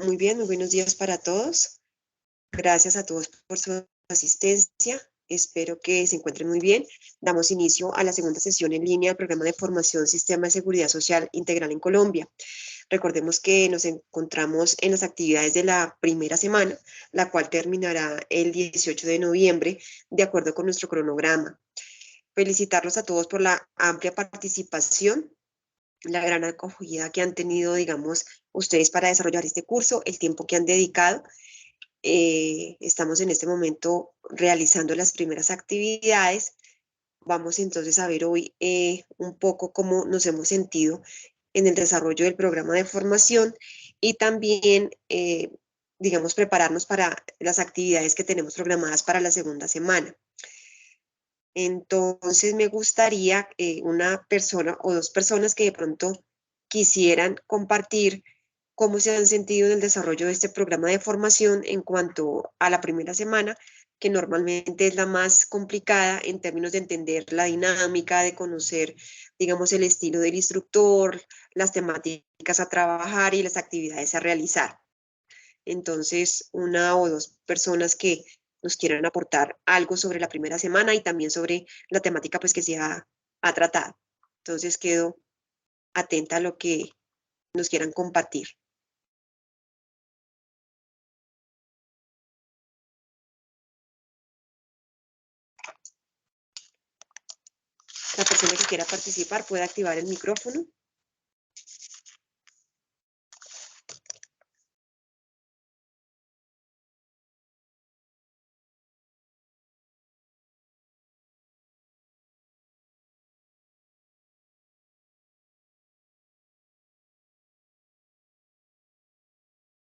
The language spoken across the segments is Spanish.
Muy bien, muy buenos días para todos. Gracias a todos por su asistencia. Espero que se encuentren muy bien. Damos inicio a la segunda sesión en línea del programa de formación Sistema de Seguridad Social Integral en Colombia. Recordemos que nos encontramos en las actividades de la primera semana, la cual terminará el 18 de noviembre, de acuerdo con nuestro cronograma. Felicitarlos a todos por la amplia participación, la gran acogida que han tenido, digamos, ustedes para desarrollar este curso, el tiempo que han dedicado. Estamos en este momento realizando las primeras actividades. Vamos entonces a ver hoy un poco cómo nos hemos sentido en el desarrollo del programa de formación y también, digamos, prepararnos para las actividades que tenemos programadas para la segunda semana. Entonces me gustaría una persona o dos personas que de pronto quisieran compartir cómo se han sentido en el desarrollo de este programa de formación en cuanto a la primera semana, que normalmente es la más complicada en términos de entender la dinámica, de conocer, digamos, el estilo del instructor, las temáticas a trabajar y las actividades a realizar. Entonces, una o dos personas que nos quieran aportar algo sobre la primera semana y también sobre la temática pues, que se ha tratado. Entonces, quedo atenta a lo que nos quieran compartir. La persona que quiera participar puede activar el micrófono.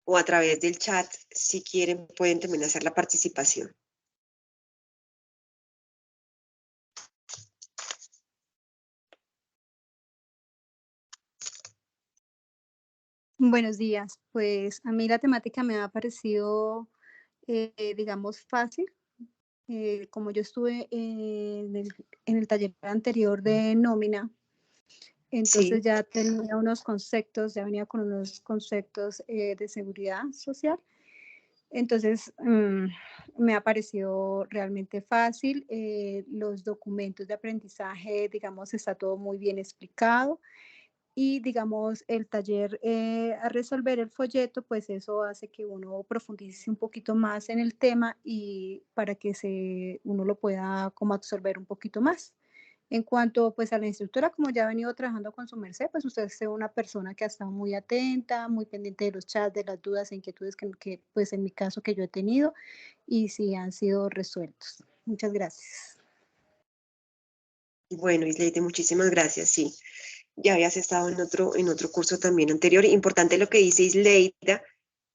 O a través del chat, si quieren, pueden también hacer la participación. Buenos días, pues a mí la temática me ha parecido, digamos, fácil. Como yo estuve en el taller anterior de nómina, entonces Sí, ya tenía unos conceptos, ya venía con unos conceptos de seguridad social. Entonces, me ha parecido realmente fácil. Los documentos de aprendizaje, digamos, está todo muy bien explicado. Y digamos, el taller a resolver el folleto, pues eso hace que uno profundice un poquito más en el tema y para que uno lo pueda como absorber un poquito más. En cuanto pues a la instructora, como ya ha venido trabajando con su merced, pues usted es una persona que ha estado muy atenta, muy pendiente de los chats, de las dudas e inquietudes que pues en mi caso que yo he tenido y sí han sido resueltos. Muchas gracias. bueno, Isleide, muchísimas gracias. Sí, ya habías estado en otro curso también anterior. Importante lo que dice Isleida,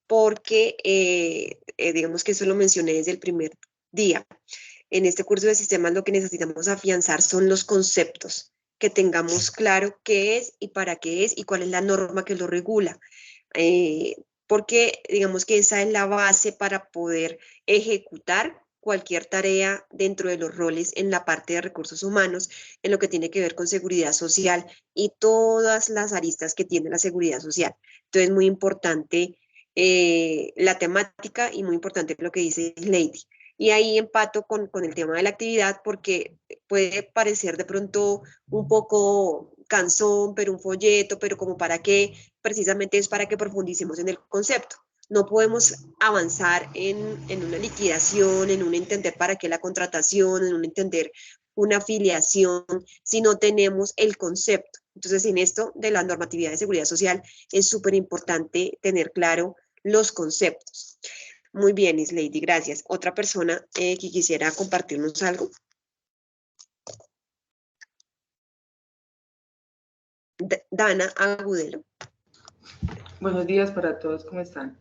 porque digamos que eso lo mencioné desde el primer día. En este curso de sistemas lo que necesitamos afianzar son los conceptos, que tengamos claro qué es y para qué es y cuál es la norma que lo regula. Porque digamos que esa es la base para poder ejecutar cualquier tarea dentro de los roles en la parte de recursos humanos, en lo que tiene que ver con seguridad social y todas las aristas que tiene la seguridad social. Entonces, muy importante la temática y muy importante lo que dice Lady. Y ahí empato con el tema de la actividad porque puede parecer de pronto un poco cansón, pero un folleto, pero como para qué, precisamente es para que profundicemos en el concepto. No podemos avanzar en una liquidación, en un entender para qué la contratación, en un entender una afiliación, si no tenemos el concepto. Entonces, en esto de la normatividad de seguridad social es súper importante tener claro los conceptos. Muy bien, Lady, gracias. ¿Otra persona que quisiera compartirnos algo? Dana Agudelo. Buenos días para todos, ¿cómo están?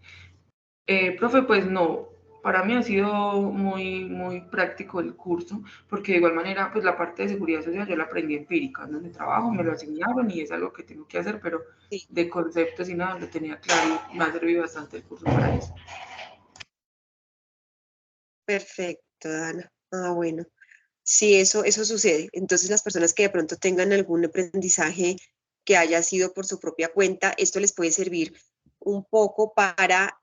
Profe, pues no, para mí ha sido muy práctico el curso, porque de igual manera, pues la parte de seguridad social yo la aprendí empírica, donde trabajo, me lo enseñaron y es algo que tengo que hacer, pero Sí. de conceptos y nada, lo tenía claro y me ha servido bastante el curso para eso. Perfecto, Dana. Ah, bueno. Sí, eso sucede. Entonces, las personas que de pronto tengan algún aprendizaje que haya sido por su propia cuenta, esto les puede servir un poco para,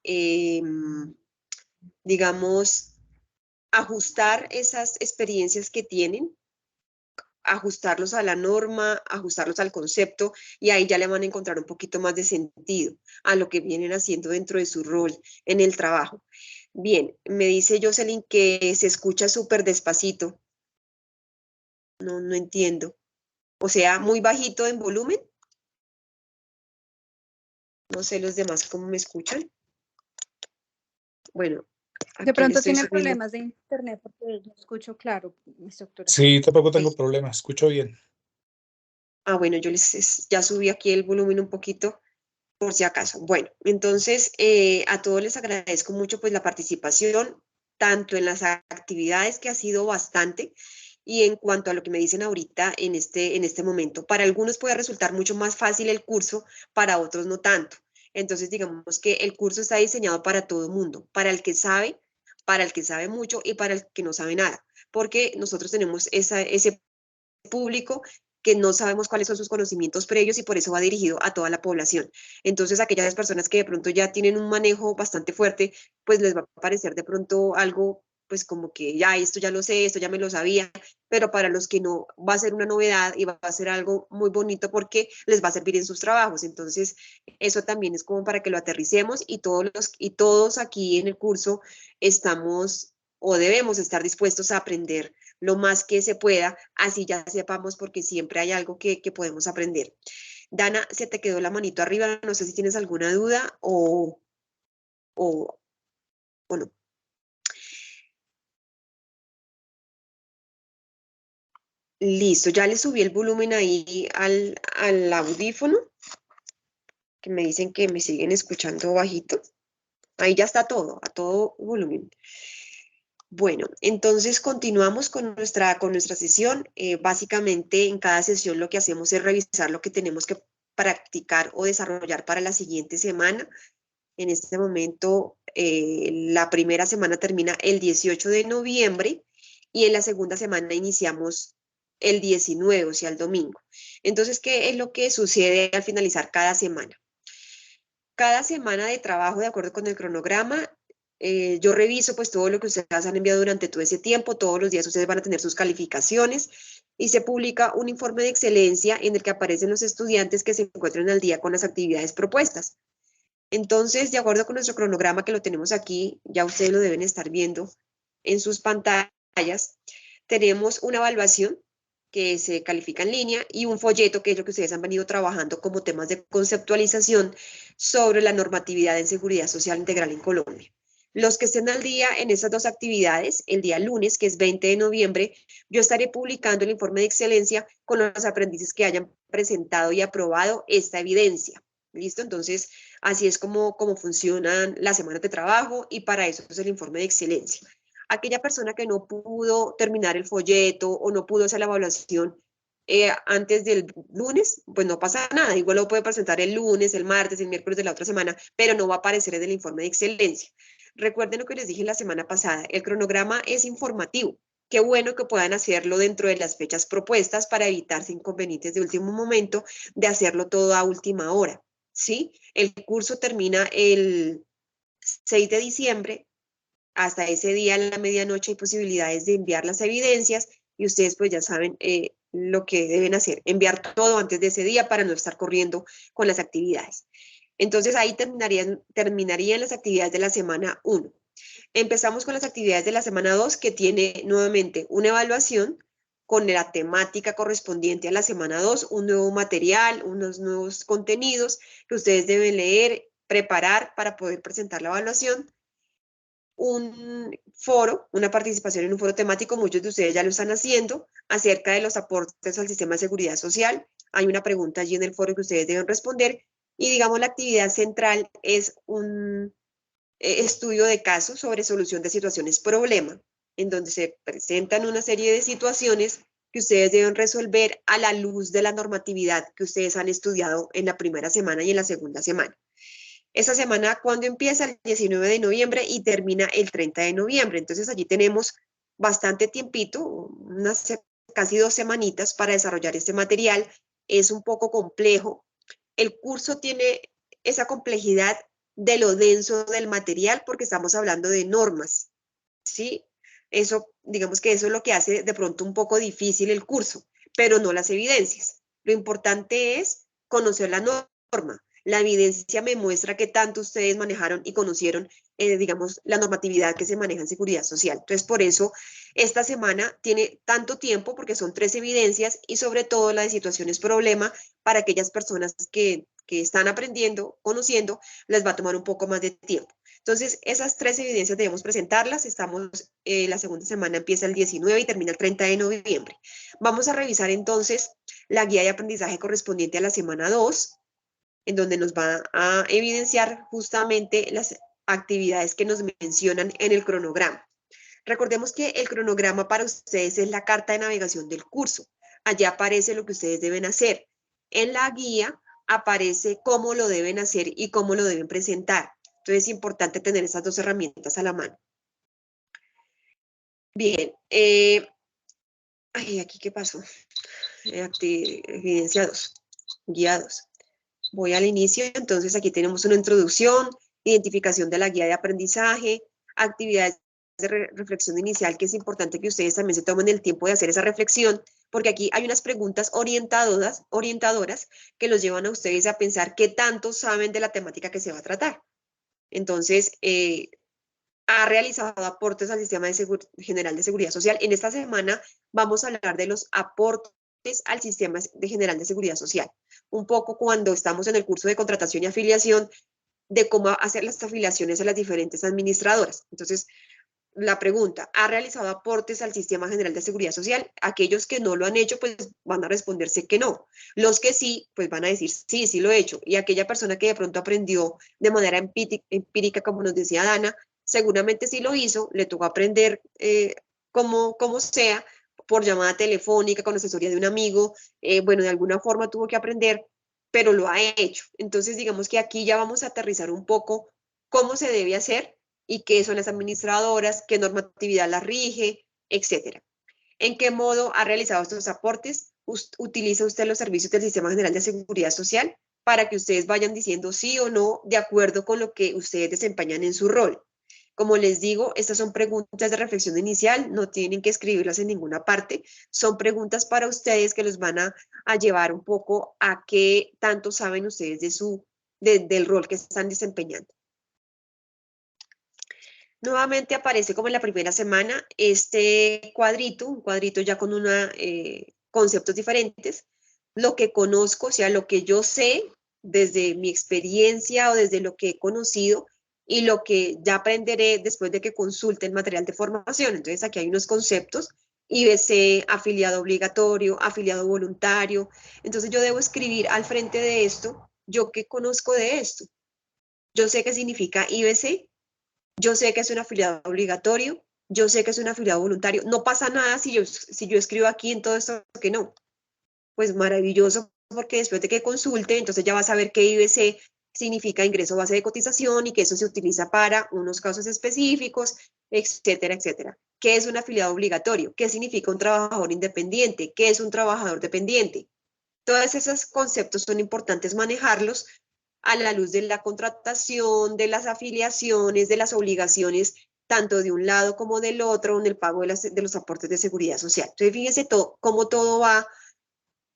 digamos, ajustar esas experiencias que tienen, ajustarlos a la norma, ajustarlos al concepto, y ahí ya le van a encontrar un poquito más de sentido a lo que vienen haciendo dentro de su rol en el trabajo. Bien, me dice Jocelyn que se escucha súper despacito. No entiendo. O sea, muy bajito en volumen. No sé los demás cómo me escuchan. Bueno, De aquí le pronto estoy tiene subiendo. problemas de internet porque yo escucho claro, mi estructura. Sí, tampoco tengo problemas, escucho bien. Bueno, yo ya subí aquí el volumen un poquito por si acaso. Bueno, entonces a todos les agradezco mucho pues la participación, tanto en las actividades, que ha sido bastante, y en cuanto a lo que me dicen ahorita en este momento. Para algunos puede resultar mucho más fácil el curso, para otros no tanto. Entonces digamos que el curso está diseñado para todo el mundo, para el que sabe mucho y para el que no sabe nada, porque nosotros tenemos ese público que no sabemos cuáles son sus conocimientos previos, y por eso va dirigido a toda la población. Entonces, aquellas personas que de pronto ya tienen un manejo bastante fuerte, pues les va a parecer de pronto algo, pues como que ya esto ya lo sé, esto ya me lo sabía, pero para los que no, va a ser una novedad y va a ser algo muy bonito porque les va a servir en sus trabajos. Entonces, eso también es como para que lo aterricemos, y todos aquí en el curso estamos o debemos estar dispuestos a aprender lo más que se pueda, así ya sepamos, porque siempre hay algo que podemos aprender. Dana, se te quedó la manito arriba, no sé si tienes alguna duda o no. Listo, ya le subí el volumen ahí al audífono, que me dicen que me siguen escuchando bajito. Ahí ya está todo, a todo volumen. Bueno, entonces continuamos con nuestra sesión. Básicamente en cada sesión lo que hacemos es revisar lo que tenemos que practicar o desarrollar para la siguiente semana. En este momento, la primera semana termina el 18 de noviembre y en la segunda semana iniciamos el 19, o sea, el domingo. Entonces, ¿qué es lo que sucede al finalizar cada semana? Cada semana de trabajo, de acuerdo con el cronograma, yo reviso pues todo lo que ustedes han enviado durante todo ese tiempo. Todos los días ustedes van a tener sus calificaciones y se publica un informe de excelencia en el que aparecen los estudiantes que se encuentran al día con las actividades propuestas. Entonces, de acuerdo con nuestro cronograma, que lo tenemos aquí, ya ustedes lo deben estar viendo en sus pantallas, tenemos una evaluación que se califica en línea y un folleto, que es lo que ustedes han venido trabajando como temas de conceptualización sobre la normatividad en seguridad social integral en Colombia. Los que estén al día en esas dos actividades, el día lunes, que es 20 de noviembre, yo estaré publicando el informe de excelencia con los aprendices que hayan presentado y aprobado esta evidencia. ¿Listo? Entonces, así es como funcionan las semanas de trabajo, y para eso es el informe de excelencia. Aquella persona que no pudo terminar el folleto o no pudo hacer la evaluación antes del lunes, pues no pasa nada. Igual lo puede presentar el lunes, el martes, el miércoles de la otra semana, pero no va a aparecer en el informe de excelencia. Recuerden lo que les dije la semana pasada, el cronograma es informativo. Qué bueno que puedan hacerlo dentro de las fechas propuestas para evitarse inconvenientes de último momento de hacerlo todo a última hora, ¿sí? El curso termina el 6 de diciembre. Hasta ese día, a la medianoche, hay posibilidades de enviar las evidencias, y ustedes pues ya saben lo que deben hacer, enviar todo antes de ese día para no estar corriendo con las actividades. Entonces ahí terminarían las actividades de la semana 1. Empezamos con las actividades de la semana 2, que tiene nuevamente una evaluación con la temática correspondiente a la semana 2, un nuevo material, unos nuevos contenidos que ustedes deben leer, preparar para poder presentar la evaluación. Un foro, una participación en un foro temático, muchos de ustedes ya lo están haciendo, acerca de los aportes al sistema de seguridad social. Hay una pregunta allí en el foro que ustedes deben responder, y digamos la actividad central es un estudio de casos sobre solución de situaciones problema, en donde se presentan una serie de situaciones que ustedes deben resolver a la luz de la normatividad que ustedes han estudiado en la primera semana y en la segunda semana. Esta semana, ¿cuándo empieza? El 19 de noviembre y termina el 30 de noviembre. Entonces allí tenemos bastante tiempito, casi 2 semanitas para desarrollar este material. Es un poco complejo. El curso tiene esa complejidad de lo denso del material, porque estamos hablando de normas, ¿sí? Eso, digamos que eso es lo que hace de pronto un poco difícil el curso, pero no las evidencias. Lo importante es conocer la norma. La evidencia me muestra que tanto ustedes manejaron y conocieron, digamos, la normatividad que se maneja en seguridad social. Entonces, por eso, esta semana tiene tanto tiempo, porque son 3 evidencias y sobre todo la de situaciones problema para aquellas personas que están aprendiendo, conociendo, les va a tomar un poco más de tiempo. Entonces, esas 3 evidencias debemos presentarlas. La segunda semana empieza el 19 y termina el 30 de noviembre. Vamos a revisar entonces la guía de aprendizaje correspondiente a la semana 2, en donde nos va a evidenciar justamente las actividades que nos mencionan en el cronograma. Recordemos que el cronograma para ustedes es la carta de navegación del curso. Allá aparece lo que ustedes deben hacer. En la guía aparece cómo lo deben hacer y cómo lo deben presentar. Entonces es importante tener esas 2 herramientas a la mano. Bien. ¿Aquí qué pasó? Evidencia 2, guía 2. Voy al inicio, entonces aquí tenemos una introducción, identificación de la guía de aprendizaje, actividades de reflexión inicial, que es importante que ustedes también se tomen el tiempo de hacer esa reflexión, porque aquí hay unas preguntas orientadoras que los llevan a ustedes a pensar qué tanto saben de la temática que se va a tratar. Entonces, ha realizado aportes al Sistema General de Seguridad Social. En esta semana vamos a hablar de los aportes al Sistema General de Seguridad Social. Un poco cuando estamos en el curso de contratación y afiliación, de cómo hacer las afiliaciones a las diferentes administradoras. Entonces, la pregunta, ¿ha realizado aportes al Sistema General de Seguridad Social? Aquellos que no lo han hecho, pues van a responderse que no. Los que sí, pues van a decir, sí, sí lo he hecho. Y aquella persona que de pronto aprendió de manera empírica, como nos decía Dana, seguramente sí lo hizo, le tocó aprender como sea, por llamada telefónica, con asesoría de un amigo, bueno, de alguna forma tuvo que aprender, pero lo ha hecho. Entonces, digamos que aquí ya vamos a aterrizar un poco cómo se debe hacer y qué son las administradoras, qué normatividad las rige, etcétera. ¿En qué modo ha realizado estos aportes? ¿Utiliza usted los servicios del Sistema General de Seguridad Social para que ustedes vayan diciendo sí o no de acuerdo con lo que ustedes desempeñan en su rol? Como les digo, estas son preguntas de reflexión inicial, no tienen que escribirlas en ninguna parte, son preguntas para ustedes que los van a llevar un poco a qué tanto saben ustedes del rol que están desempeñando. Nuevamente aparece como en la primera semana este cuadrito, un cuadrito ya con conceptos diferentes, lo que conozco, o sea, lo que yo sé desde mi experiencia o desde lo que he conocido y lo que ya aprenderé después de que consulte el material de formación. Entonces aquí hay unos conceptos, IBC, afiliado obligatorio, afiliado voluntario. Entonces yo debo escribir al frente de esto, yo qué conozco de esto. Yo sé qué significa IBC, yo sé que es un afiliado obligatorio, yo sé que es un afiliado voluntario. No pasa nada si yo escribo aquí en todo esto que no. Pues maravilloso, porque después de que consulte, entonces ya va a saber que IBC significa ingreso base de cotización y que eso se utiliza para unos casos específicos, etcétera, etcétera. ¿Qué es un afiliado obligatorio? ¿Qué significa un trabajador independiente? ¿Qué es un trabajador dependiente? Todos esos conceptos son importantes manejarlos a la luz de la contratación, de las afiliaciones, de las obligaciones, tanto de un lado como del otro, en el pago de los aportes de seguridad social. Entonces, fíjense cómo todo va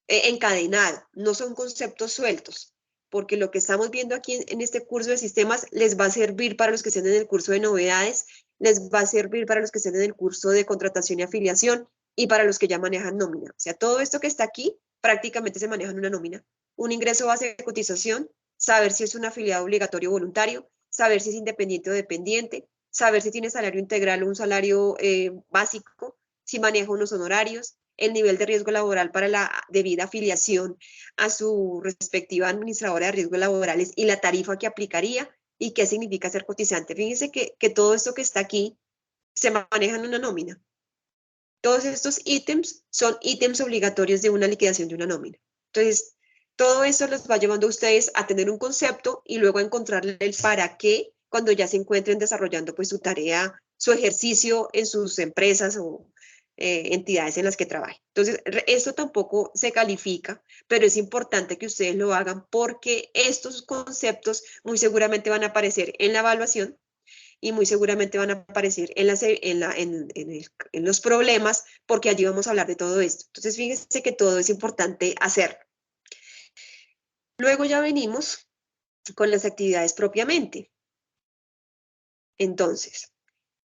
encadenado, no son conceptos sueltos, porque lo que estamos viendo aquí en este curso de sistemas les va a servir para los que estén en el curso de novedades, les va a servir para los que estén en el curso de contratación y afiliación y para los que ya manejan nómina. O sea, todo esto que está aquí prácticamente se maneja en una nómina. Un ingreso base de cotización, saber si es un afiliado obligatorio o voluntario, saber si es independiente o dependiente, saber si tiene salario integral o un salario básico, si maneja unos honorarios, el nivel de riesgo laboral para la debida afiliación a su respectiva administradora de riesgos laborales y la tarifa que aplicaría y qué significa ser cotizante. Fíjense que todo esto que está aquí se maneja en una nómina. Todos estos ítems son ítems obligatorios de una liquidación de una nómina. Entonces, todo eso los va llevando a ustedes a tener un concepto y luego a encontrarle el para qué cuando ya se encuentren desarrollando pues su tarea, su ejercicio en sus empresas o entidades en las que trabaje. Entonces, esto tampoco se califica, pero es importante que ustedes lo hagan porque estos conceptos muy seguramente van a aparecer en la evaluación y muy seguramente van a aparecer en los problemas, porque allí vamos a hablar de todo esto. Entonces, fíjense que todo es importante hacerlo. Luego ya venimos con las actividades propiamente. Entonces,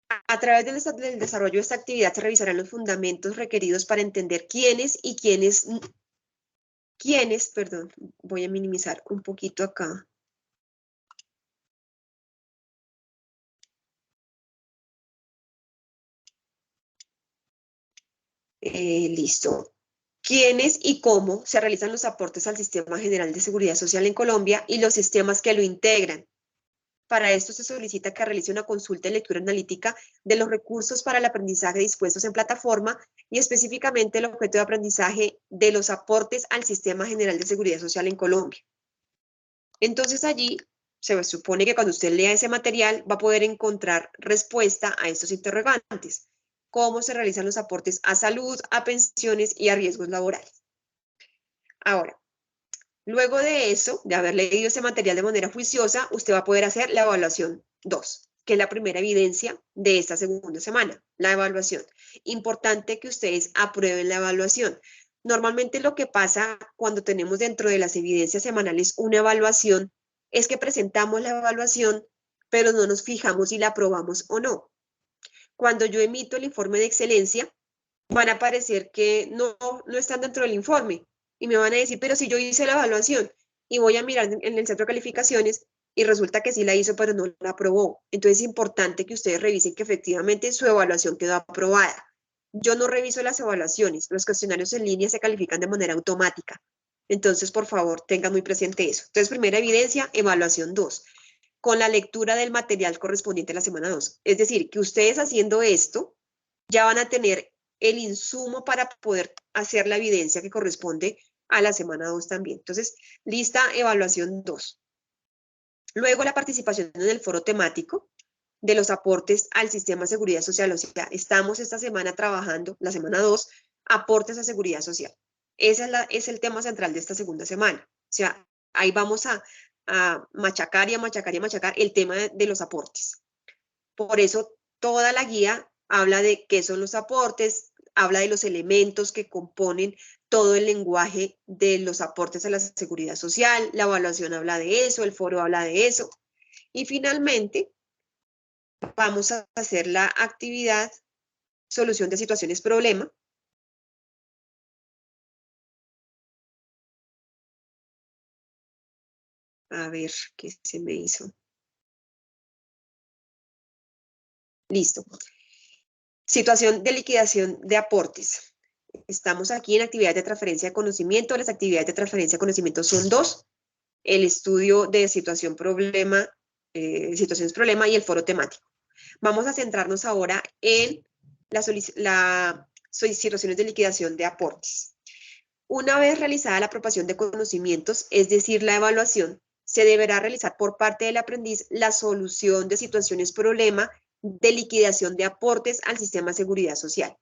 a través del desarrollo de esta actividad se revisarán los fundamentos requeridos para entender perdón, voy a minimizar un poquito acá. Listo. ¿Quiénes y cómo se realizan los aportes al Sistema General de Seguridad Social en Colombia y los sistemas que lo integran? Para esto se solicita que realice una consulta de lectura analítica de los recursos para el aprendizaje dispuestos en plataforma y específicamente el objeto de aprendizaje de los aportes al Sistema General de Seguridad Social en Colombia. Entonces allí se supone que cuando usted lea ese material va a poder encontrar respuesta a estos interrogantes. ¿Cómo se realizan los aportes a salud, a pensiones y a riesgos laborales? Ahora, luego de eso, de haber leído ese material de manera juiciosa, usted va a poder hacer la evaluación 2, que es la primera evidencia de esta segunda semana, la evaluación. Importante que ustedes aprueben la evaluación. Normalmente lo que pasa cuando tenemos dentro de las evidencias semanales una evaluación es que presentamos la evaluación, pero no nos fijamos si la aprobamos o no. Cuando yo emito el informe de excelencia, van a aparecer que no están dentro del informe y me van a decir, pero si yo hice la evaluación y voy a mirar en el centro de calificaciones y resulta que sí la hizo, pero no la aprobó. Entonces es importante que ustedes revisen que efectivamente su evaluación quedó aprobada. Yo no reviso las evaluaciones, los cuestionarios en línea se califican de manera automática. Entonces, por favor, tengan muy presente eso. Entonces, primera evidencia, evaluación 2, con la lectura del material correspondiente a la semana 2. Es decir, que ustedes haciendo esto ya van a tener el insumo para poder hacer la evidencia que corresponde a la semana 2 también. Entonces, lista evaluación 2. Luego la participación en el foro temático de los aportes al sistema de seguridad social. O sea, estamos esta semana trabajando, la semana 2, aportes a seguridad social. Ese es el tema central de esta segunda semana. O sea, ahí vamos a machacar y a machacar y a machacar el tema de los aportes. Por eso toda la guía habla de qué son los aportes, habla de los elementos que componen todo el lenguaje de los aportes a la seguridad social, la evaluación habla de eso, el foro habla de eso. Y finalmente, vamos a hacer la actividad solución de situaciones problema. A ver, ¿qué se me hizo? Listo. Situación de liquidación de aportes. Estamos aquí en actividades de transferencia de conocimiento. Las actividades de transferencia de conocimiento son 2. El estudio de situaciones problema y el foro temático. Vamos a centrarnos ahora en las situaciones de liquidación de aportes. Una vez realizada la apropiación de conocimientos, es decir, la evaluación, se deberá realizar por parte del aprendiz la solución de situaciones problema de liquidación de aportes al sistema de seguridad social.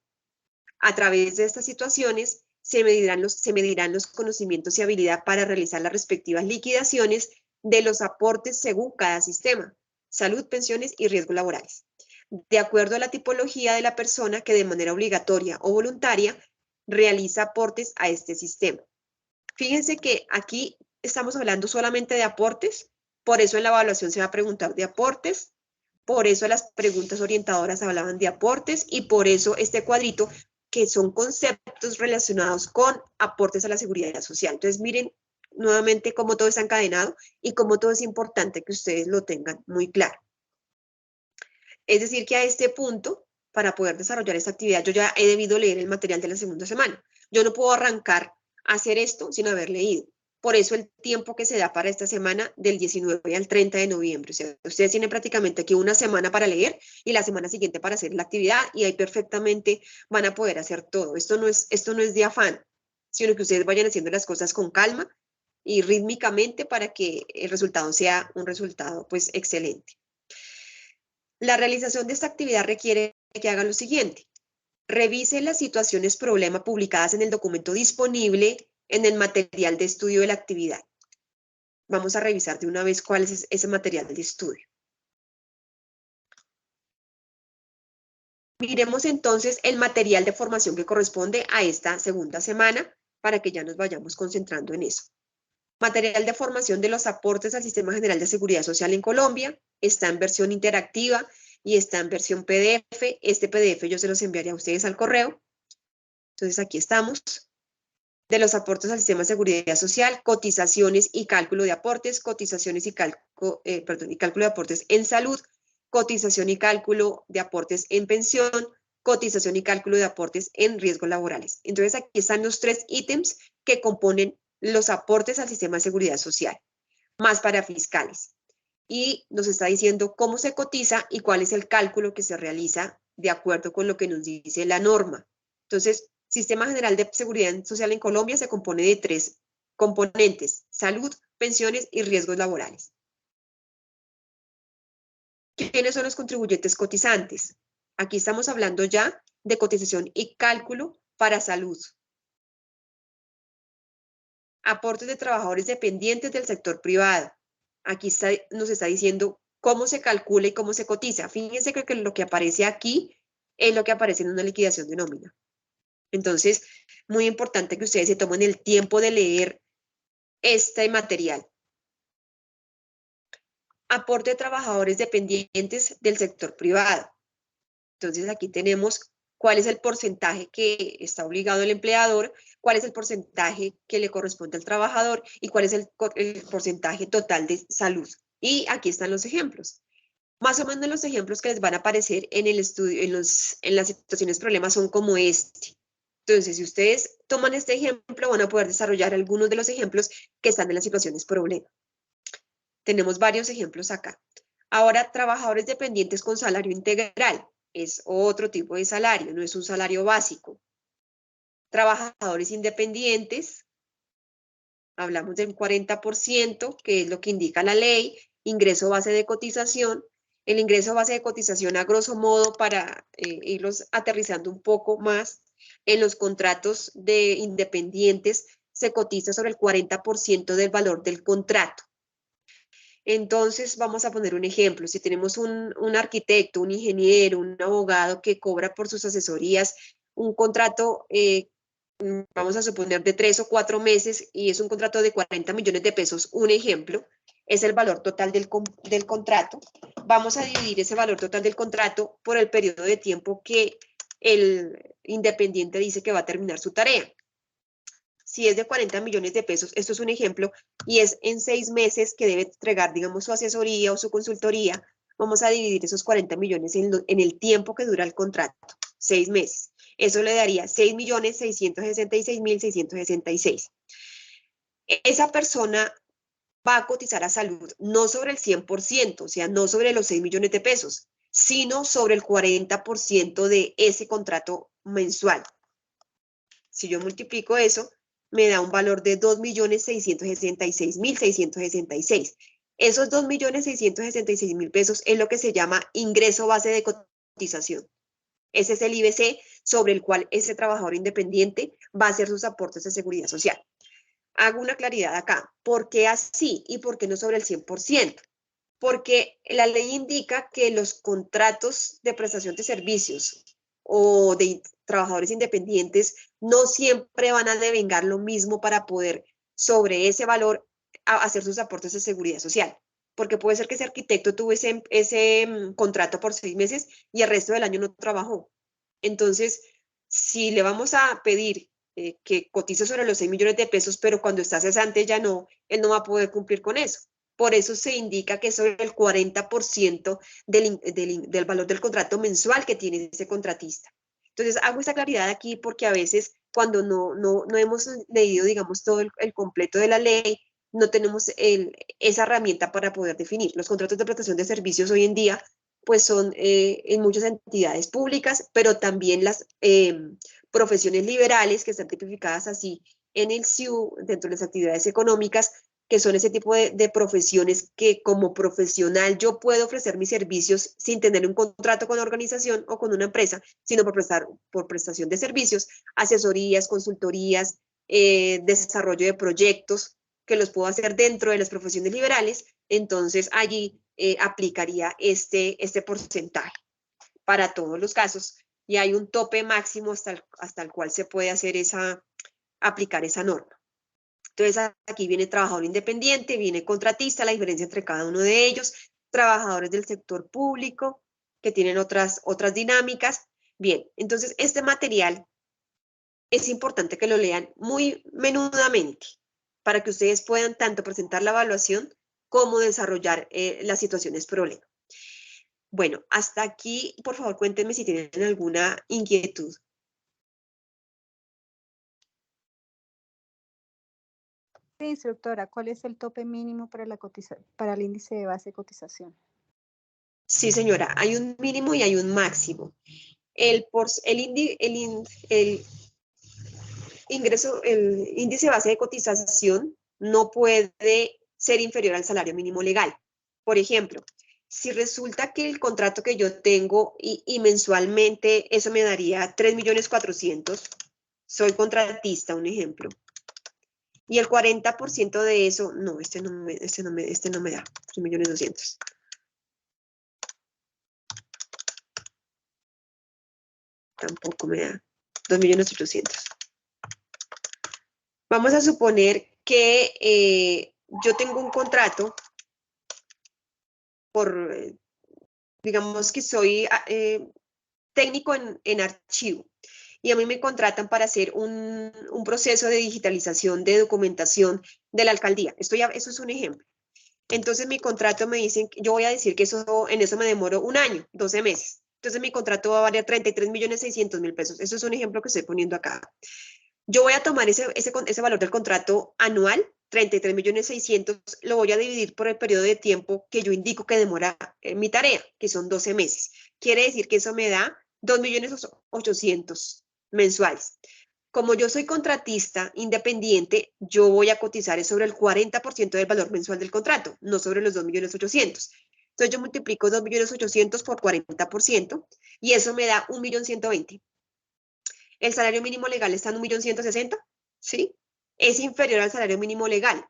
A través de estas situaciones se medirán los conocimientos y habilidad para realizar las respectivas liquidaciones de los aportes según cada sistema, salud, pensiones y riesgos laborales, de acuerdo a la tipología de la persona que de manera obligatoria o voluntaria realiza aportes a este sistema. Fíjense que aquí estamos hablando solamente de aportes, por eso en la evaluación se va a preguntar de aportes, por eso las preguntas orientadoras hablaban de aportes y por eso este cuadrito que son conceptos relacionados con aportes a la seguridad social. Entonces miren nuevamente cómo todo está encadenado y cómo todo es importante que ustedes lo tengan muy claro. Es decir que a este punto, para poder desarrollar esta actividad, yo ya he debido leer el material de la segunda semana. Yo no puedo arrancar a hacer esto sin haber leído. Por eso el tiempo que se da para esta semana del 19 al 30 de noviembre. O sea, ustedes tienen prácticamente aquí una semana para leer y la semana siguiente para hacer la actividad y ahí perfectamente van a poder hacer todo. Esto no es de afán, sino que ustedes vayan haciendo las cosas con calma y rítmicamente para que el resultado sea un resultado pues excelente. La realización de esta actividad requiere que hagan lo siguiente. Revise las situaciones problema publicadas en el documento disponible en el material de estudio de la actividad. Vamos a revisar de una vez cuál es ese material de estudio. Miremos entonces el material de formación que corresponde a esta segunda semana para que ya nos vayamos concentrando en eso. Material de formación de los aportes al Sistema General de Seguridad Social en Colombia. Está en versión interactiva y está en versión PDF. Este PDF yo se los enviaré a ustedes al correo. Entonces aquí estamos. De los aportes al Sistema de Seguridad Social, cotizaciones y cálculo de aportes, cotizaciones y cálculo de aportes en salud, cotización y cálculo de aportes en pensión, cotización y cálculo de aportes en riesgos laborales. Entonces aquí están los 3 ítems que componen los aportes al Sistema de Seguridad Social, más para fiscales. Y nos está diciendo cómo se cotiza y cuál es el cálculo que se realiza de acuerdo con lo que nos dice la norma. Entonces, Sistema General de Seguridad Social en Colombia se compone de 3 componentes: salud, pensiones y riesgos laborales. ¿Quiénes son los contribuyentes cotizantes? Aquí estamos hablando ya de cotización y cálculo para salud. Aportes de trabajadores dependientes del sector privado. Aquí nos está diciendo cómo se calcula y cómo se cotiza. Fíjense que lo que aparece aquí es lo que aparece en una liquidación de nómina. Entonces, muy importante que ustedes se tomen el tiempo de leer este material. Aporte de trabajadores dependientes del sector privado. Entonces, aquí tenemos cuál es el porcentaje que está obligado el empleador, cuál es el porcentaje que le corresponde al trabajador y cuál es el porcentaje total de salud. Y aquí están los ejemplos. Más o menos los ejemplos que les van a aparecer en el estudio, en las situaciones problemas son como este. Entonces, si ustedes toman este ejemplo, van a poder desarrollar algunos de los ejemplos que están en las situaciones problema. Tenemos varios ejemplos acá. Ahora, trabajadores dependientes con salario integral. Es otro tipo de salario, no es un salario básico. Trabajadores independientes. Hablamos del 40%, que es lo que indica la ley. Ingreso base de cotización. El ingreso base de cotización, a grosso modo, para irlos aterrizando un poco más, en los contratos de independientes se cotiza sobre el 40% del valor del contrato. Entonces, vamos a poner un ejemplo. Si tenemos un arquitecto, un ingeniero, un abogado que cobra por sus asesorías un contrato, vamos a suponer de 3 o 4 meses, y es un contrato de 40 millones de pesos, un ejemplo, es el valor total del contrato. Vamos a dividir ese valor total del contrato por el periodo de tiempo que el independiente dice que va a terminar su tarea. Si es de 40 millones de pesos, esto es un ejemplo, y es en 6 meses que debe entregar, digamos, su asesoría o su consultoría, vamos a dividir esos 40 millones en el tiempo que dura el contrato, 6 meses. Eso le daría 6.666.666. Esa persona va a cotizar a salud no sobre el 100%, o sea, no sobre los 6 millones de pesos, sino sobre el 40% de ese contrato mensual. Si yo multiplico eso, me da un valor de 2.666.666. Esos 2.666.000 pesos es lo que se llama ingreso base de cotización. Ese es el IBC sobre el cual ese trabajador independiente va a hacer sus aportes de seguridad social. Hago una claridad acá. ¿Por qué así y por qué no sobre el 100%? Porque la ley indica que los contratos de prestación de servicios o de trabajadores independientes no siempre van a devengar lo mismo para poder sobre ese valor hacer sus aportes de seguridad social. Porque puede ser que ese arquitecto tuvo ese contrato por 6 meses y el resto del año no trabajó. Entonces, si le vamos a pedir que cotice sobre los 6 millones de pesos, pero cuando está cesante ya no, él no va a poder cumplir con eso. Por eso se indica que es sobre el 40% del valor del contrato mensual que tiene ese contratista. Entonces, hago esta claridad aquí porque a veces cuando no hemos leído, digamos, todo el completo de la ley, no tenemos esa herramienta para poder definir. Los contratos de prestación de servicios hoy en día, pues son en muchas entidades públicas, pero también las profesiones liberales que están tipificadas así en el SIU, dentro de las actividades económicas, que son ese tipo de profesiones que como profesional yo puedo ofrecer mis servicios sin tener un contrato con la organización o con una empresa, sino por prestación de servicios, asesorías, consultorías, desarrollo de proyectos que los puedo hacer dentro de las profesiones liberales. Entonces allí aplicaría este porcentaje para todos los casos, y hay un tope máximo hasta el cual se puede aplicar esa norma. Entonces aquí viene trabajador independiente, viene contratista, la diferencia entre cada uno de ellos, trabajadores del sector público que tienen otras dinámicas. Bien, entonces este material es importante que lo lean muy menudamente para que ustedes puedan tanto presentar la evaluación como desarrollar las situaciones problema. Bueno, hasta aquí, por favor, cuéntenme si tienen alguna inquietud. Sí, instructora, ¿cuál es el tope mínimo para el índice de base de cotización? Sí, señora, hay un mínimo y hay un máximo. El índice base de cotización no puede ser inferior al salario mínimo legal. Por ejemplo, si resulta que el contrato que yo tengo y mensualmente eso me daría 3.400.000, soy contratista, un ejemplo, y el 40% de eso, no, este no me da 3.200.000. Tampoco me da 2.800.000. Vamos a suponer que yo tengo un contrato digamos que soy técnico en archivo, y a mí me contratan para hacer un proceso de digitalización de documentación de la alcaldía. Eso es un ejemplo. Entonces mi contrato me dicen, yo voy a decir que en eso me demoro un año, 12 meses. Entonces mi contrato va a valer 33.600.000 pesos. Eso es un ejemplo que estoy poniendo acá. Yo voy a tomar ese valor del contrato anual, 33.600.000, lo voy a dividir por el periodo de tiempo que yo indico que demora mi tarea, que son 12 meses. Quiere decir que eso me da 2.800.000 mensuales. Como yo soy contratista independiente, yo voy a cotizar sobre el 40% del valor mensual del contrato, no sobre los 2.800.000. Entonces yo multiplico 2.800.000 por 40% y eso me da 1.120.000. El salario mínimo legal está en 1.160.000, ¿sí? Es inferior al salario mínimo legal.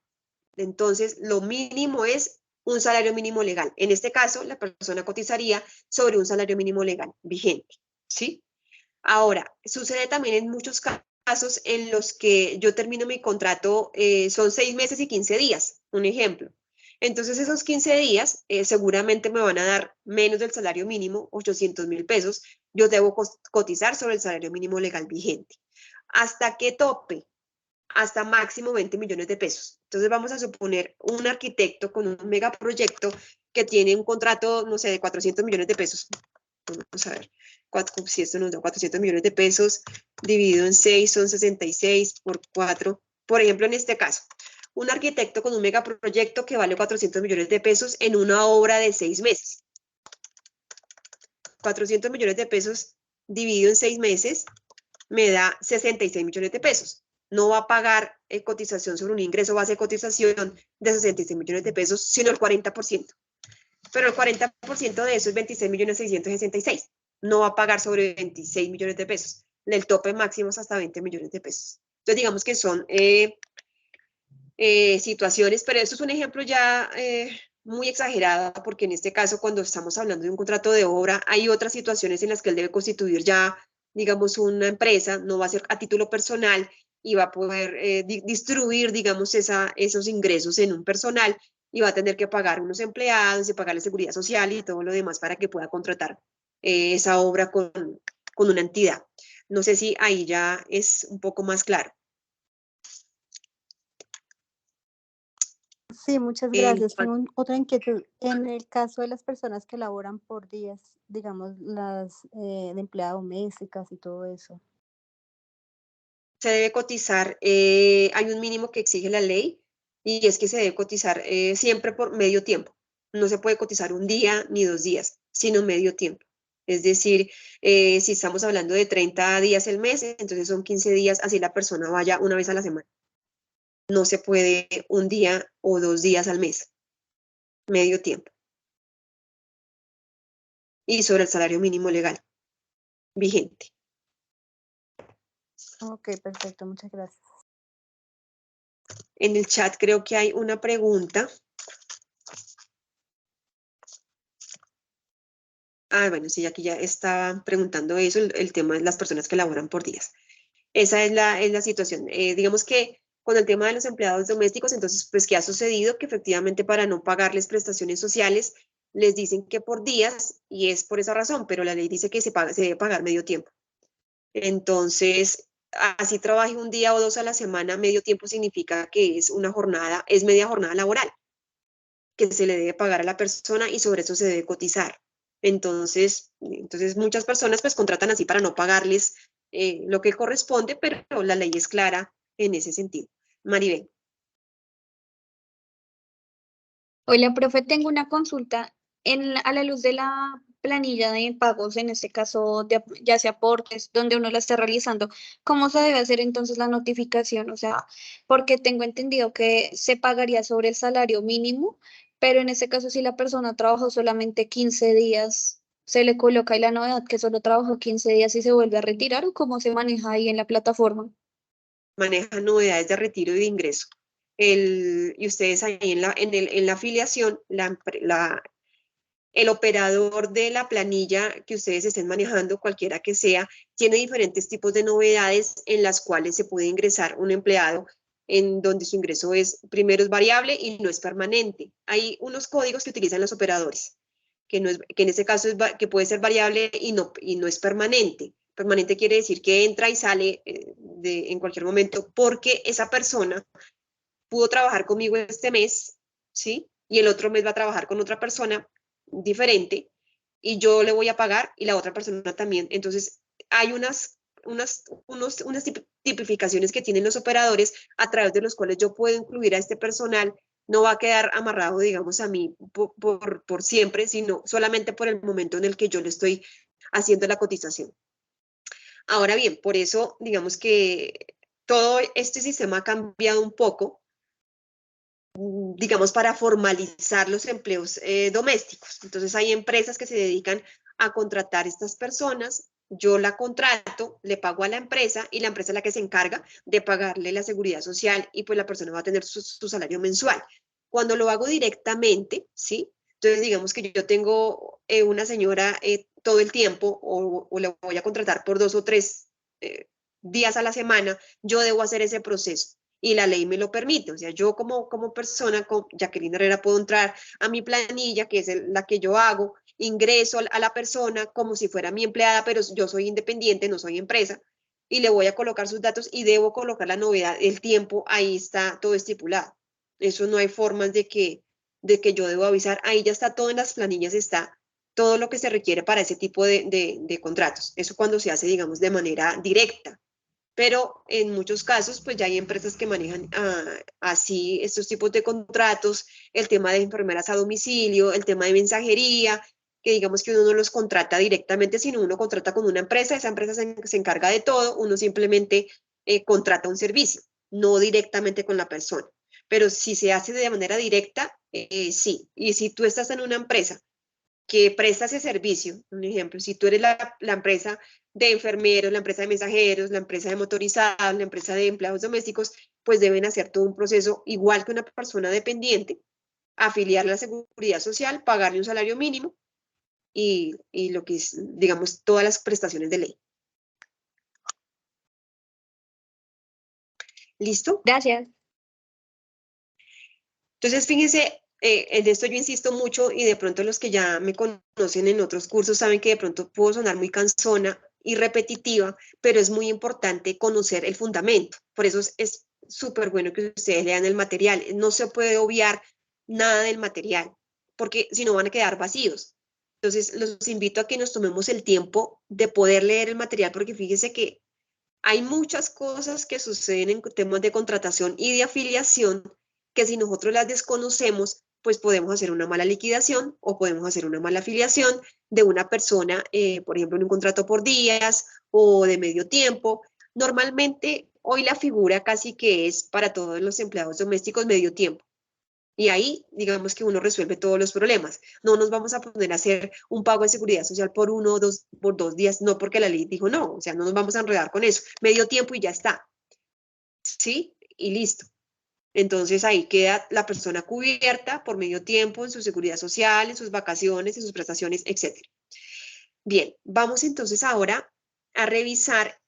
Entonces, lo mínimo es un salario mínimo legal. En este caso, la persona cotizaría sobre un salario mínimo legal vigente, ¿sí? Ahora, sucede también en muchos casos en los que yo termino mi contrato, son 6 meses y 15 días, un ejemplo. Entonces, esos 15 días seguramente me van a dar menos del salario mínimo, 800.000 pesos. Yo debo cotizar sobre el salario mínimo legal vigente. ¿Hasta qué tope? Hasta máximo 20 millones de pesos. Entonces, vamos a suponer un arquitecto con un megaproyecto que tiene un contrato, no sé, de 400 millones de pesos. Vamos a ver, si esto nos da 400 millones de pesos, dividido en 6, son 66 por 4. Por ejemplo, en este caso, un arquitecto con un megaproyecto que vale 400 millones de pesos en una obra de 6 meses. 400 millones de pesos dividido en 6 meses me da 66 millones de pesos. No va a pagar cotización sobre un ingreso base de cotización de 66 millones de pesos, sino el 40%. Pero el 40% de eso es 26.666.000. No va a pagar sobre 26 millones de pesos. El tope máximo es hasta 20 millones de pesos. Entonces, digamos que son situaciones, pero eso es un ejemplo ya muy exagerado, porque en este caso, cuando estamos hablando de un contrato de obra, hay otras situaciones en las que él debe constituir ya, digamos, una empresa, no va a ser a título personal y va a poder distribuir, digamos, esos ingresos en un personal, y va a tener que pagar unos empleados y pagarle seguridad social y todo lo demás para que pueda contratar esa obra con una entidad. No sé si ahí ya es un poco más claro. Sí, muchas gracias. Tengo otra inquietud. En el caso de las personas que laboran por días, digamos, las de empleadas domésticas y todo eso. Se debe cotizar, hay un mínimo que exige la ley, y es que se debe cotizar siempre por medio tiempo. No se puede cotizar un día ni 2 días, sino medio tiempo. Es decir, si estamos hablando de 30 días el mes, entonces son 15 días, así la persona vaya una vez a la semana. no se puede un día o 2 días al mes, medio tiempo. Y sobre el salario mínimo legal vigente. Ok, perfecto, muchas gracias. En el chat creo que hay una pregunta. Ah, bueno, sí, aquí ya estaba preguntando eso, el tema de las personas que laboran por días. Esa es la situación. Digamos que con el tema de los empleados domésticos, entonces, pues, ¿qué ha sucedido? Que efectivamente para no pagarles prestaciones sociales, les dicen que por días, y es por esa razón, pero la ley dice que se debe pagar medio tiempo. Entonces, así trabaje un día o 2 a la semana, medio tiempo significa que es una jornada, es media jornada laboral, que se le debe pagar a la persona y sobre eso se debe cotizar. Entonces muchas personas pues contratan así para no pagarles lo que corresponde, pero la ley es clara en ese sentido. Maribel. Hola, profe, tengo una consulta. A la luz de la planilla de pagos, en este caso, ya sea aportes, donde uno la está realizando, ¿cómo se debe hacer entonces la notificación? O sea, porque tengo entendido que se pagaría sobre el salario mínimo, pero en este caso, si la persona trabajó solamente 15 días, ¿se le coloca ahí la novedad que solo trabajó 15 días y se vuelve a retirar o cómo se maneja ahí en la plataforma? Maneja novedades de retiro y de ingreso. Y ustedes ahí en la afiliación, el operador de la planilla que ustedes estén manejando, cualquiera que sea, tiene diferentes tipos de novedades en las cuales se puede ingresar un empleado en donde su ingreso primero es variable y no es permanente. Hay unos códigos que utilizan los operadores, que en este caso que puede ser variable y no es permanente. Permanente quiere decir que entra y sale en cualquier momento porque esa persona pudo trabajar conmigo este mes, ¿sí? Y el otro mes va a trabajar con otra persona diferente y yo le voy a pagar y la otra persona también. Entonces, hay unas tipificaciones que tienen los operadores a través de los cuales yo puedo incluir a este personal. No va a quedar amarrado, digamos, a mí por siempre, sino solamente por el momento en el que yo le estoy haciendo la cotización. Ahora bien, por eso, digamos que todo este sistema ha cambiado un poco, digamos, para formalizar los empleos domésticos. Entonces hay empresas que se dedican a contratar a estas personas, yo la contrato, le pago a la empresa y la empresa es la que se encarga de pagarle la seguridad social y pues la persona va a tener su salario mensual. Cuando lo hago directamente, ¿sí? Entonces digamos que yo tengo una señora todo el tiempo o le voy a contratar por 2 o 3 días a la semana, yo debo hacer ese proceso y la ley me lo permite. O sea, yo como persona, como Jacqueline Herrera, puedo entrar a mi planilla, que es la que yo hago, ingreso a la persona como si fuera mi empleada, pero yo soy independiente, no soy empresa, y le voy a colocar sus datos y debo colocar la novedad, el tiempo, ahí está todo estipulado. Eso no hay formas de que yo debo avisar, ahí ya está todo en las planillas, está todo lo que se requiere para ese tipo de contratos. Eso cuando se hace, digamos, de manera directa. Pero en muchos casos, pues ya hay empresas que manejan así estos tipos de contratos, el tema de enfermeras a domicilio, el tema de mensajería, que digamos que uno no los contrata directamente, sino uno contrata con una empresa, esa empresa se encarga de todo, uno simplemente contrata un servicio, no directamente con la persona. Pero si se hace de manera directa, sí. Y si tú estás en una empresa que presta ese servicio, un ejemplo, si tú eres la empresa de enfermeros, la empresa de mensajeros, la empresa de motorizados, la empresa de empleados domésticos, pues deben hacer todo un proceso igual que una persona dependiente, afiliarle a la seguridad social, pagarle un salario mínimo y lo que es, digamos, todas las prestaciones de ley. ¿Listo? Gracias. Entonces, fíjense, en esto yo insisto mucho y de pronto los que ya me conocen en otros cursos saben que de pronto puedo sonar muy cansona y repetitiva, pero es muy importante conocer el fundamento. Por eso es súper bueno que ustedes lean el material. No se puede obviar nada del material, porque si no van a quedar vacíos. Entonces, los invito a que nos tomemos el tiempo de poder leer el material, porque fíjense que hay muchas cosas que suceden en temas de contratación y de afiliación que si nosotros las desconocemos, pues podemos hacer una mala liquidación o podemos hacer una mala afiliación de una persona, por ejemplo, en un contrato por días o de medio tiempo. Normalmente, hoy la figura casi que es para todos los empleados domésticos medio tiempo. Y ahí, digamos que uno resuelve todos los problemas. No nos vamos a poner a hacer un pago de seguridad social por 1 o 2, por 2 días, no porque la ley dijo no, o sea, no nos vamos a enredar con eso. Medio tiempo y ya está. ¿Sí? Y listo. Entonces ahí queda la persona cubierta por medio tiempo en su seguridad social, en sus vacaciones, en sus prestaciones, etc. Bien, vamos entonces ahora a revisar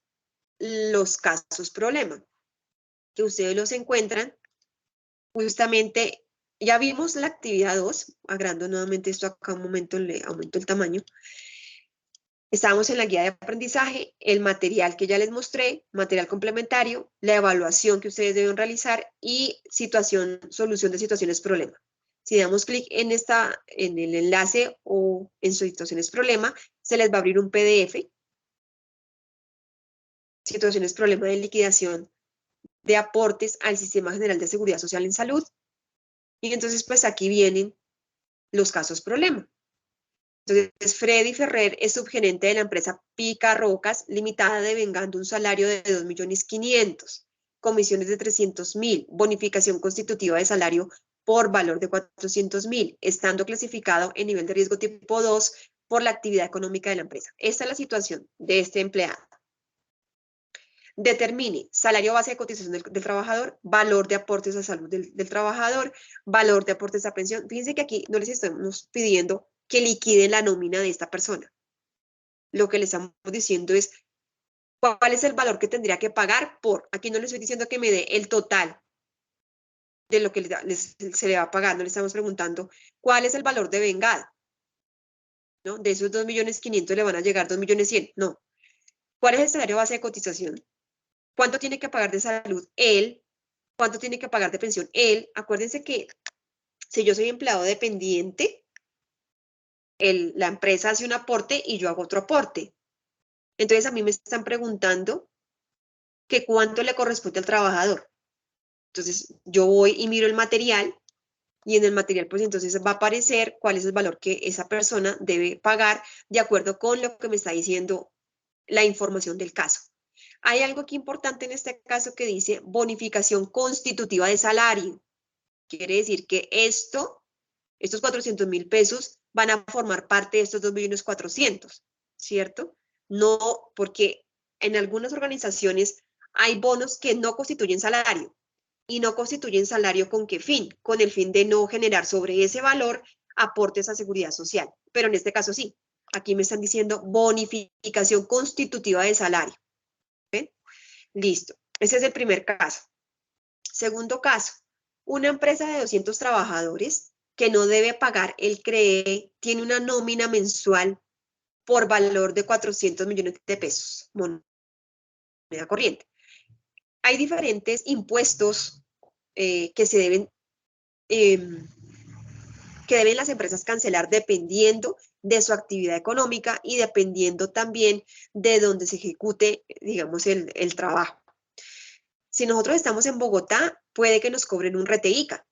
los casos problema, que ustedes los encuentran justamente. Ya vimos la actividad 2, agrando nuevamente esto acá un momento, le aumento el tamaño. Estábamos en la guía de aprendizaje, el material que ya les mostré, material complementario, la evaluación que ustedes deben realizar y solución de situaciones problema. Si damos clic en el enlace o en situaciones problema, se les va a abrir un PDF, situaciones problema de liquidación de aportes al Sistema General de Seguridad Social en Salud. Y entonces, pues aquí vienen los casos problema. Entonces, Freddy Ferrer es subgerente de la empresa Pica Rocas Limitada, devengando un salario de 2.500.000, comisiones de 300.000, bonificación constitutiva de salario por valor de 400.000, estando clasificado en nivel de riesgo tipo 2 por la actividad económica de la empresa. Esta es la situación de este empleado. Determine salario base de cotización del trabajador, valor de aportes a salud del trabajador, valor de aportes a pensión. Fíjense que aquí no les estamos pidiendo que liquiden la nómina de esta persona. Lo que les estamos diciendo es cuál es el valor que tendría que pagar por. Aquí no les estoy diciendo que me dé el total de lo que se le va a pagar. No le estamos preguntando cuál es el valor de vengada, ¿no? De esos 2.500.000 le van a llegar 2.100.000. No. ¿Cuál es el salario base de cotización? ¿Cuánto tiene que pagar de salud él? ¿Cuánto tiene que pagar de pensión él? Acuérdense que si yo soy empleado dependiente, la empresa hace un aporte y yo hago otro aporte. Entonces a mí me están preguntando que cuánto le corresponde al trabajador. Entonces yo voy y miro el material y en el material pues entonces va a aparecer cuál es el valor que esa persona debe pagar de acuerdo con lo que me está diciendo la información del caso. Hay algo aquí importante en este caso que dice bonificación constitutiva de salario. Quiere decir que estos 400.000 pesos van a formar parte de estos 2.400.000, ¿cierto? No, porque en algunas organizaciones hay bonos que no constituyen salario. ¿Y no constituyen salario con qué fin? Con el fin de no generar sobre ese valor aportes a seguridad social. Pero en este caso sí. Aquí me están diciendo bonificación constitutiva de salario. ¿Ven? Listo. Ese es el primer caso. Segundo caso, una empresa de 200 trabajadores que no debe pagar el CREE tiene una nómina mensual por valor de 400 millones de pesos, moneda corriente. Hay diferentes impuestos que deben las empresas cancelar dependiendo de su actividad económica y dependiendo también de donde se ejecute, digamos, el trabajo. Si nosotros estamos en Bogotá, puede que nos cobren un RTICA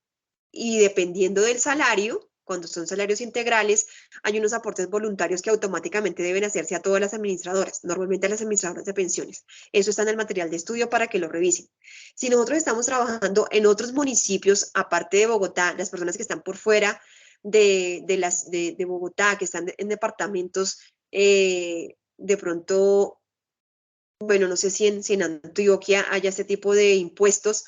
y dependiendo del salario, cuando son salarios integrales, hay unos aportes voluntarios que automáticamente deben hacerse a todas las administradoras, normalmente a las administradoras de pensiones. Eso está en el material de estudio para que lo revisen. Si nosotros estamos trabajando en otros municipios, aparte de Bogotá, las personas que están por fuera de Bogotá, que están en departamentos de pronto, bueno, no sé si en Antioquia haya este tipo de impuestos,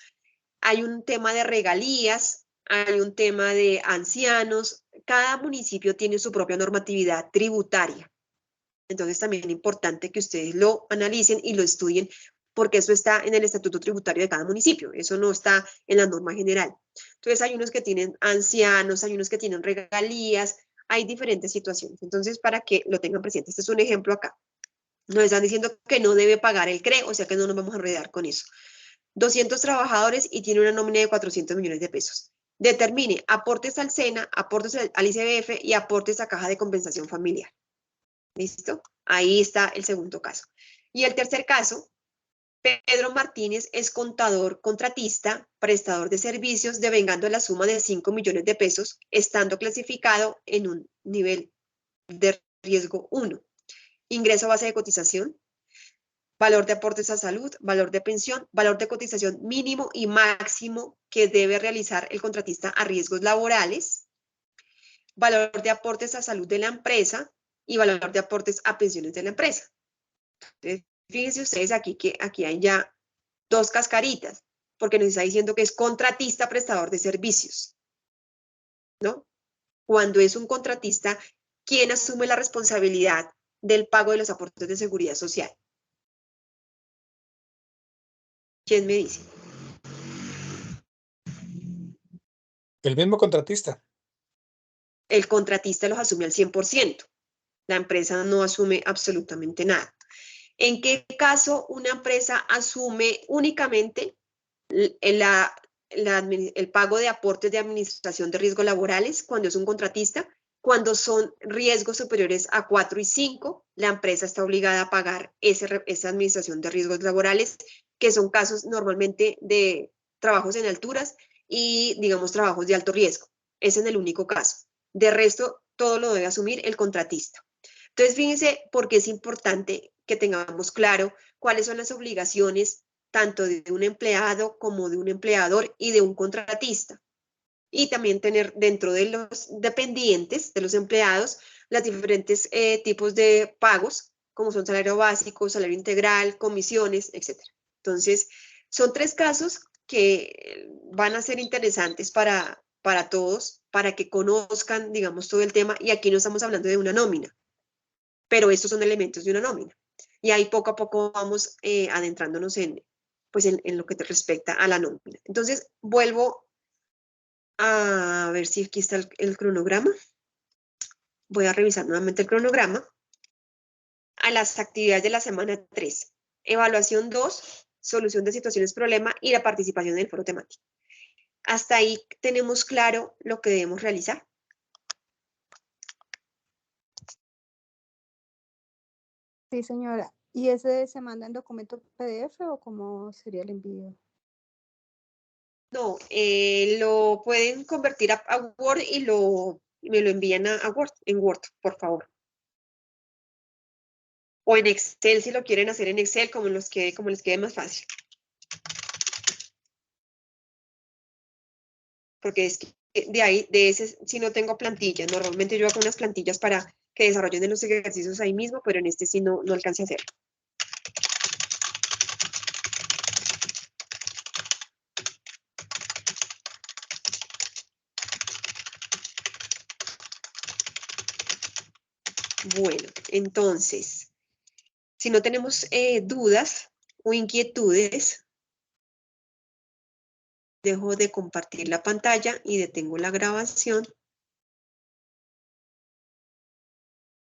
hay un tema de regalías, hay un tema de ancianos, cada municipio tiene su propia normatividad tributaria. Entonces también es importante que ustedes lo analicen y lo estudien porque eso está en el estatuto tributario de cada municipio, eso no está en la norma general. Entonces hay unos que tienen ancianos, hay unos que tienen regalías, hay diferentes situaciones. Entonces para que lo tengan presente, este es un ejemplo acá. Nos están diciendo que no debe pagar el CRE, o sea que no nos vamos a enredar con eso. 200 trabajadores y tiene una nómina de 400 millones de pesos. Determine aportes al SENA, aportes al ICBF y aportes a Caja de Compensación Familiar. ¿Listo? Ahí está el segundo caso. Y el tercer caso, Pedro Martínez es contador contratista, prestador de servicios, devengando la suma de 5 millones de pesos, estando clasificado en un nivel de riesgo 1. Ingreso a base de cotización. valor de aportes a salud, valor de pensión, valor de cotización mínimo y máximo que debe realizar el contratista a riesgos laborales, valor de aportes a salud de la empresa y valor de aportes a pensiones de la empresa. Entonces, fíjense ustedes aquí que aquí hay ya dos cascaritas, porque nos está diciendo que es contratista prestador de servicios, ¿no? Cuando es un contratista, ¿quién asume la responsabilidad del pago de los aportes de seguridad social? ¿Quién me dice? El mismo contratista. El contratista los asume al 100%. La empresa no asume absolutamente nada. ¿En qué caso una empresa asume únicamente el pago de aportes de administración de riesgos laborales cuando es un contratista? Cuando son riesgos superiores a 4 y 5, la empresa está obligada a pagar esa administración de riesgos laborales, que son casos normalmente de trabajos en alturas y, digamos, trabajos de alto riesgo. Ese es el único caso. De resto, todo lo debe asumir el contratista. Entonces, fíjense por qué es importante que tengamos claro cuáles son las obligaciones tanto de un empleado como de un empleador y de un contratista. Y también tener dentro de los dependientes, de los empleados, los diferentes tipos de pagos, como son salario básico, salario integral, comisiones, etc. Entonces, son 3 casos que van a ser interesantes para todos, para que conozcan, digamos, todo el tema. Y aquí no estamos hablando de una nómina, pero estos son elementos de una nómina. Y ahí poco a poco vamos adentrándonos pues en lo que te respecta a la nómina. Entonces, vuelvo a ver si aquí está el cronograma. Voy a revisar nuevamente el cronograma. A las actividades de la semana 3. Evaluación 2, solución de situaciones problema y la participación en el foro temático. Hasta ahí tenemos claro lo que debemos realizar. Sí, señora. ¿Y ese se manda en documento PDF o cómo sería el envío? No, lo pueden convertir a Word y me lo envían a Word, en Word, por favor. O en Excel, si lo quieren hacer en Excel, como les quede más fácil. Porque es que de ese, si no tengo plantilla, normalmente yo hago unas plantillas para que desarrollen los ejercicios ahí mismo, pero en este sí no alcancé a hacer. Bueno, entonces, si no tenemos dudas o inquietudes, dejo de compartir la pantalla y detengo la grabación.